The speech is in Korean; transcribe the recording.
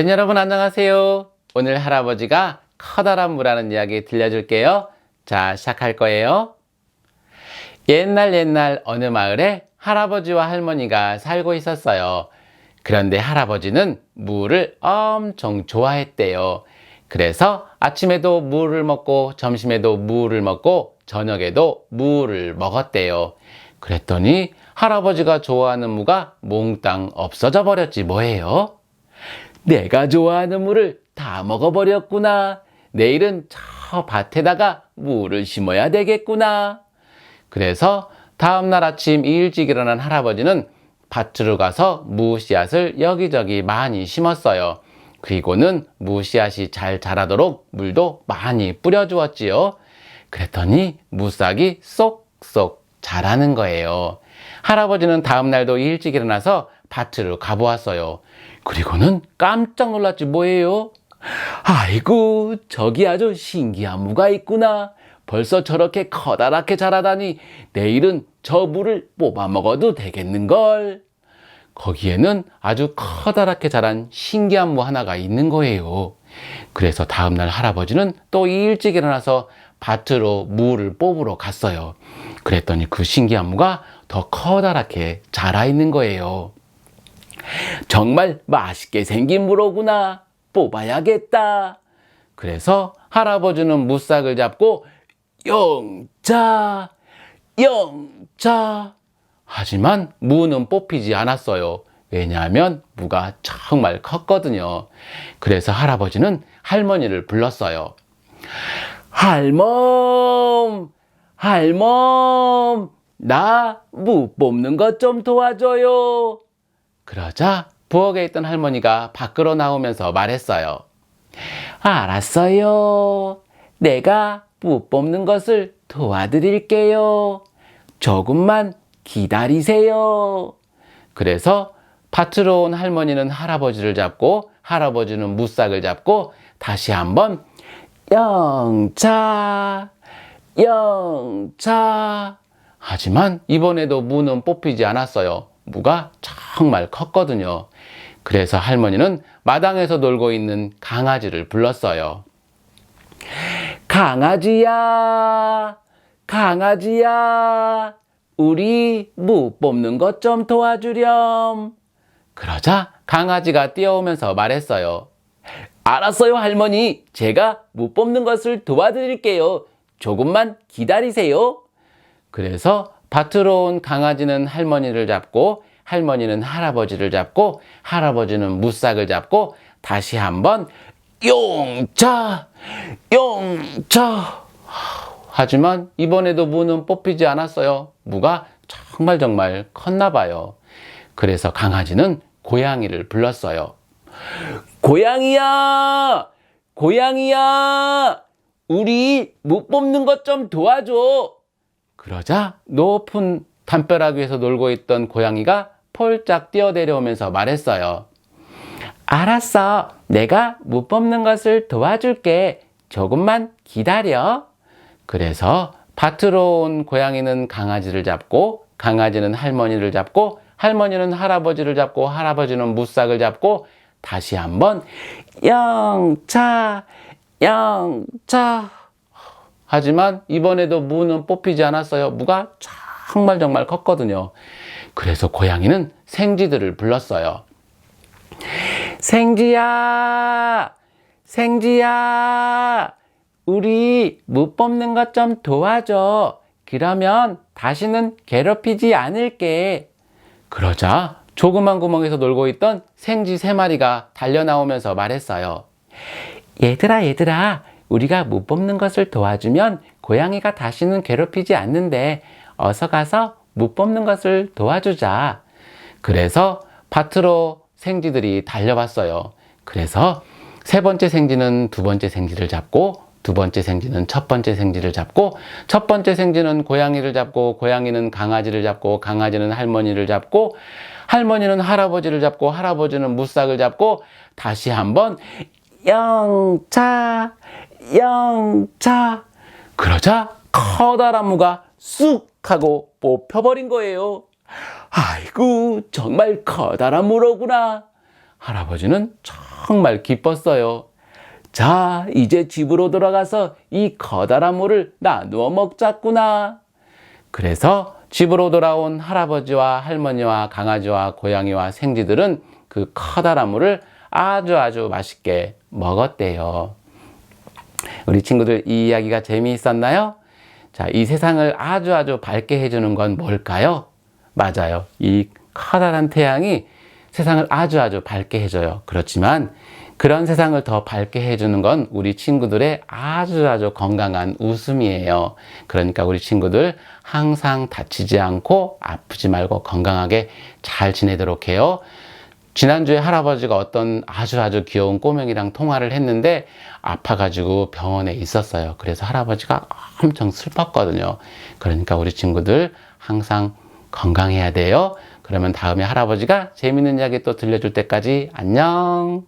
여러분 안녕하세요. 오늘 할아버지가 커다란 무라는 이야기 들려줄게요. 자, 시작할 거예요. 옛날 어느 마을에 할아버지와 할머니가 살고 있었어요. 그런데 할아버지는 무를 엄청 좋아했대요. 그래서 아침에도 무를 먹고 점심에도 무를 먹고 저녁에도 무를 먹었대요. 그랬더니 할아버지가 좋아하는 무가 몽땅 없어져 버렸지 뭐예요? 내가 좋아하는 무를 다 먹어버렸구나. 내일은 저 밭에다가 무를 심어야 되겠구나. 그래서 다음날 아침 일찍 일어난 할아버지는 밭으로 가서 무 씨앗을 여기저기 많이 심었어요. 그리고는 무 씨앗이 잘 자라도록 물도 많이 뿌려주었지요. 그랬더니 무싹이 쏙쏙 자라는 거예요. 할아버지는 다음날도 일찍 일어나서 밭으로 가보았어요. 그리고는 깜짝 놀랐지 뭐예요? 아이고, 저기 아주 신기한 무가 있구나. 벌써 저렇게 커다랗게 자라다니 내일은 저 무를 뽑아 먹어도 되겠는걸. 거기에는 아주 커다랗게 자란 신기한 무 하나가 있는 거예요. 그래서 다음날 할아버지는 또 일찍 일어나서 밭으로 무를 뽑으러 갔어요. 그랬더니 그 신기한 무가 더 커다랗게 자라 있는 거예요. 정말 맛있게 생긴 무로구나. 뽑아야겠다. 그래서 할아버지는 무싹을 잡고 영차 영차. 하지만 무는 뽑히지 않았어요. 왜냐하면 무가 정말 컸거든요. 그래서 할아버지는 할머니를 불렀어요. 할멈, 할멈, 나 무 뽑는 것 좀 도와줘요. 그러자 부엌에 있던 할머니가 밖으로 나오면서 말했어요. 알았어요. 내가 무 뽑는 것을 도와드릴게요. 조금만 기다리세요. 그래서 밭으로 온 할머니는 할아버지를 잡고 할아버지는 무싹을 잡고 다시 한번 영차 영차. 하지만 이번에도 무는 뽑히지 않았어요. 무가 정말 컸거든요. 그래서 할머니는 마당에서 놀고 있는 강아지를 불렀어요. 강아지야, 강아지야, 우리 무 뽑는 것 좀 도와주렴. 그러자 강아지가 뛰어오면서 말했어요. 알았어요, 할머니. 제가 무 뽑는 것을 도와드릴게요. 조금만 기다리세요. 그래서 밭으로 온 강아지는 할머니를 잡고 할머니는 할아버지를 잡고 할아버지는 무싹을 잡고 다시 한번 용차 용차. 하지만 이번에도 무는 뽑히지 않았어요. 무가 정말 컸나 봐요. 그래서 강아지는 고양이를 불렀어요. 고양이야, 고양이야, 우리 무 뽑는 것 좀 도와줘. 그러자 높은 담벼락 위에서 놀고 있던 고양이가 폴짝 뛰어내려오면서 말했어요. 알았어. 내가 무 뽑는 것을 도와줄게. 조금만 기다려. 그래서 밭으로 온 고양이는 강아지를 잡고 강아지는 할머니를 잡고 할머니는 할아버지를 잡고 할아버지는 무싹을 잡고 다시 한번 영차 영차. 하지만 이번에도 무는 뽑히지 않았어요. 무가 정말 컸거든요. 그래서 고양이는 생쥐들을 불렀어요. 생쥐야, 생쥐야, 우리 무 뽑는 것 좀 도와줘. 그러면 다시는 괴롭히지 않을게. 그러자 조그만 구멍에서 놀고 있던 생쥐 3마리가 달려나오면서 말했어요. 얘들아, 우리가 무 뽑는 것을 도와주면 고양이가 다시는 괴롭히지 않는데 어서 가서 무 뽑는 것을 도와주자. 그래서 밭으로 생쥐들이 달려왔어요. 그래서 3번째 생쥐는 2번째 생쥐를 잡고 2번째 생쥐는 첫 번째 생쥐를 잡고 첫 번째 생쥐는 고양이를 잡고 고양이는 강아지를 잡고 강아지는 할머니를 잡고 할머니는 할아버지를 잡고 할아버지는 무싹을 잡고 다시 한번 영차 영차. 그러자 커다란 무가 쑥 하고 뽑혀버린 거예요. 아이고, 정말 커다란 무로구나. 할아버지는 정말 기뻤어요. 자, 이제 집으로 돌아가서 이 커다란 물을 나누어 먹자꾸나. 그래서 집으로 돌아온 할아버지와 할머니와 강아지와 고양이와 생쥐들은 그 커다란 물을 아주 맛있게 먹었대요. 우리 친구들, 이 이야기가 재미있었나요? 자, 이 세상을 아주 밝게 해주는 건 뭘까요? 맞아요. 이 커다란 태양이 세상을 아주 밝게 해줘요. 그렇지만 그런 세상을 더 밝게 해주는 건 우리 친구들의 아주 건강한 웃음이에요. 그러니까 우리 친구들 항상 다치지 않고 아프지 말고 건강하게 잘 지내도록 해요. 지난주에 할아버지가 어떤 아주 귀여운 꼬맹이랑 통화를 했는데 아파가지고 병원에 있었어요. 그래서 할아버지가 엄청 슬펐거든요. 그러니까 우리 친구들 항상 건강해야 돼요. 그러면 다음에 할아버지가 재밌는 이야기 또 들려줄 때까지 안녕.